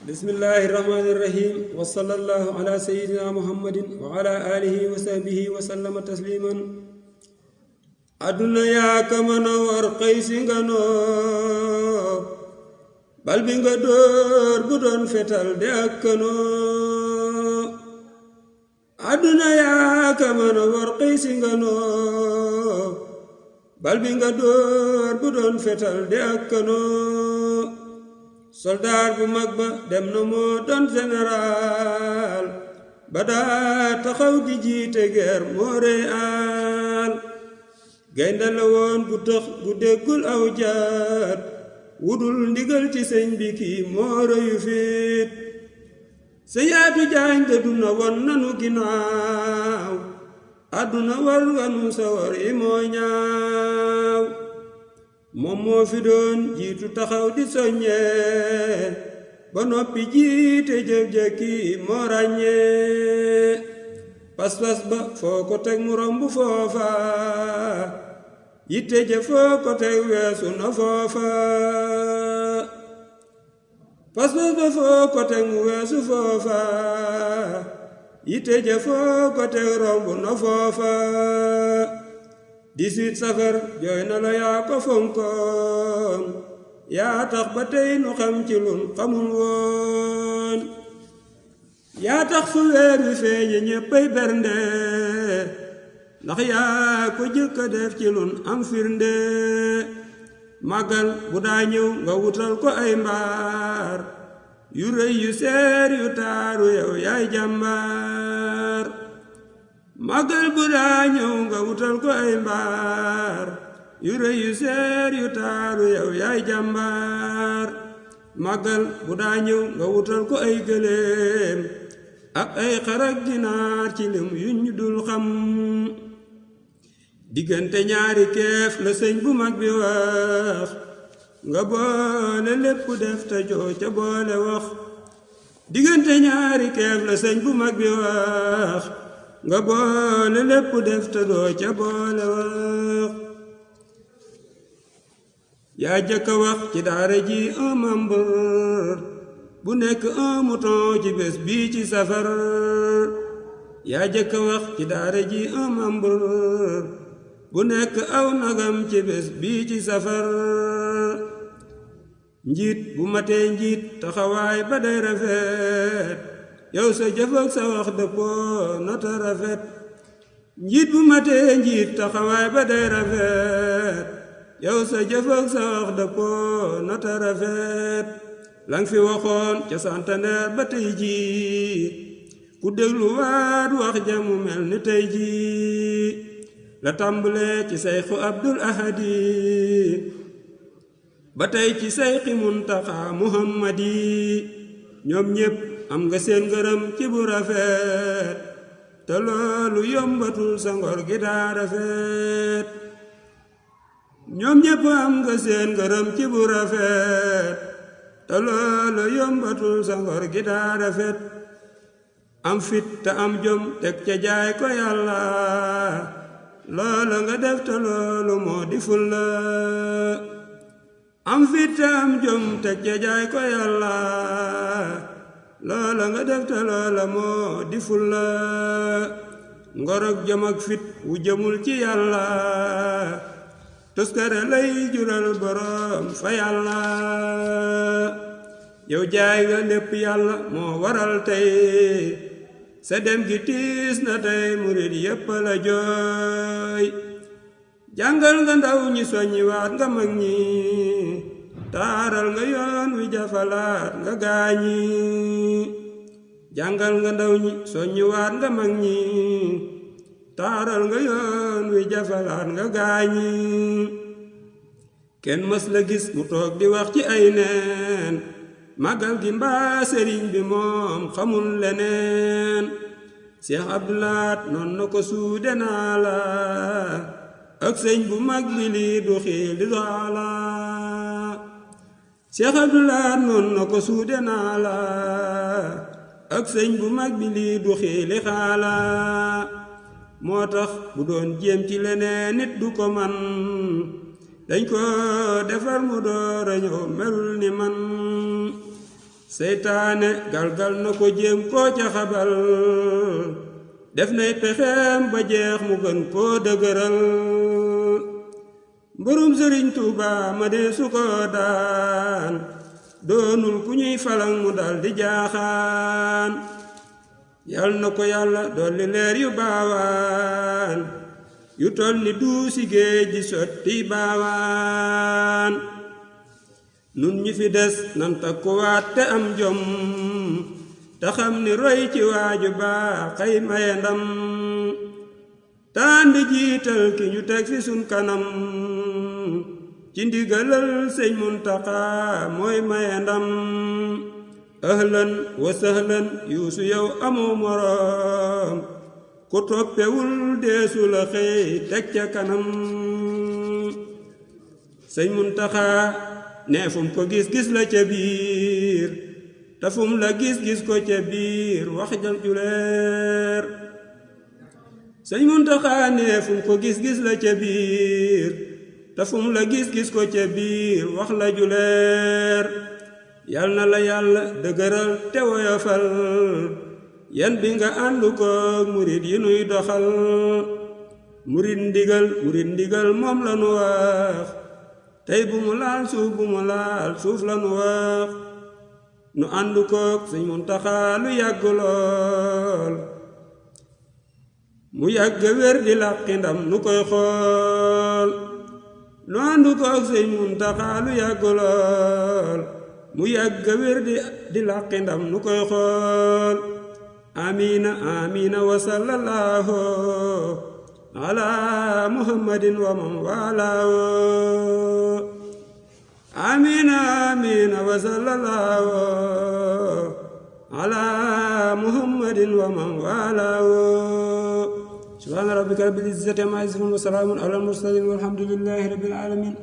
بسم الله الرحمن الرحيم وصلى الله على سيدنا محمد وعلى آله وصحبه وسلم تسليما أدنى يا كمن ورقيس غنو بل بنغ دور بدون فتال ديكنو أدنى يا كمن ورقيس غنو بل بنغ دور بدون فتال ديكنو soldaar bu mag ba dem na moo doon général ba daa taxaw di jiite guerre moo rey aal gaynde la woon gu tëx gu déggul aw jaat wudul ndigal ci sëñ bi kii moo reyu fit sa yaatu jaañ de duna won nanu ginnaaw àdduna war wanu sawar yi moo ñaaw moom moo fi doon jiitu taxaw di soññee ba noppi jiite jëf-jëkki moo ràññee pas-pas ba foo ko teg mu romb foofa yitte ja foo ko teg weesu na foofa pas-pas ba foo ko teg mu weesu foofa yitte ja foo ko teg romb na foofa 18 safar jooy na la yaa ko fonkoon yaa tax ba tey nu xam ci lun xamul woon yaa tax fu weer wi feeñe ñéppay bernde ndax yaa ko jëkk a def ci lun am firnde màggal bu daa ñëw nga wutal ko ay mbaar yu rëy yu seer yu taaru yow yaay jàmbaar màggal bu daa ñëw nga wutal ko ay mbaar yu rëy yu seer yu taaru yow yaay jàmbaar màggal bu daa ñëw nga wutal ko ay gëléem ak ay xarak ginaar ci lim yu ñu dul xam diggante ñaari keef la sëñ bu mag bi wax nga boole lépp def te joo ca boole wax diggante ñaari keef la sëñ bu mag bi wax nga boole lépp def te doo ca boole wax yaa jëkk a wax ci daara ji un membre bu nekk un mouton ci bés bii ci safar yaa jëkk a wax ci daara ji un membre bu nekk aw nagam ci bés bii ci safar njiit bu matee njiit taxawaay ba day rafet yow sa jëf ak sa wax dëppoo nata rafet njiit bu matee njiit taxawaay ba day rafet yow sa jëf ak sa wax dëppoo nata rafet lang fi waxoon ca centenaire ba tey jii ku déglu waat wax jamu mel ni tey jii la tàmbalee ci sayxu Abdul Ahadi ba tey ci sayxi Muntaxa Muhammadi ñoom ñépp am nga seen ngërëm ci bu rafet te loolu yombatul sa ngor gi daa rafet ñoom ñépp am nga seen ngërëm ci bu rafet te loolu yombatul sa ngor gi daa rafet am fit te am jom teg ca jaay ko yàlla loolu nga def te loolu moo di fulla am fit te am jom teg ca jaay ko yàlla loola nga def te loola moo di fulla ngor ak jom ak fit wu jëmul ci yàlla tuskare lay jural borom fa yàlla yow jaay nga lépp yàlla moo waral tey sa dem gi tiis na tey murid yépp la jooy jàngal nga ndaw ñi soññi waat nga mag ñi taaral nga yoon wi jafalaat nga gaañi jàngal nga ndaw ñi soññi waat nga mag ñi taaral nga yoon wi jafalaat nga gaañi kenn mës la gis mu toog di wax ci ay neen màggal gi mbaa sëriñ bi moom xamul leneen Cheikh Abdou Lahad noon na ko suude naa la ak sëñ bu mag bi lii du xiil di doala Cheikh Abdou Lahad noon na ko suude naa la ak sëñ bu mag bi lii du xiili xaala moo tax bu doon jéem ci leneen nit du ko man dañ ko defar mu door a ñëw melul ni man seytaane galgal na ko jéem koo ca xabal def nay pexeem ba jeex mu gën koo dëgëral mbërum Sëriñ Tuuba ma dee su ko daan doonul ku ñuy falang mu dal di jaaxaan yal na ko yàlla dolli leer yu baawaan yu tol ni duusi géej di sotti baawaan nun ñi fi des nan takkuwaat te am jom te xam ni roy ci waaju baax xay maye ndam tànd jiital ki ñu teg fi sun kanam ci ndigalal Sëñ Muntaxa mooy maye ndam ahlan wa sahlan yuusu yow amoo moroom ku toppewul deesu la xëy teg ca kanam Sëñ Muntaxa ne fum ko gis-gis la ca biir te fum la gis-gis ko ca biir wax jal ju leer Sëñ Muntaxa ne fum ko gis-gis la ca biir te fum la gis-gis ko ca biir wax la ju leer yal na la yàlla dëgëral te woyofal yan bi nga àndu ko murit yi nuy doxal murit ndigal moom la nu wax tey bu mu laal suuf bu mu laal suuf la nu wax nu àndu kook Sëñ Muntaxa lu yàgg lool mu yàgg wér di làqi ndam nu koy xool nu àndu kook Sëñ Muntaxa lu yàgg lool mu yàgg wér di làqi ndam nu koy xool amina amina wa sallallahu ala muhammadin wa man walaahu amina amina wa sallallahu ala muhammadin wa man walaahu subhana rabbika rabbil izzati amma yasifun wa salamun ala al mursalin walhamdulillahi rabbil alamin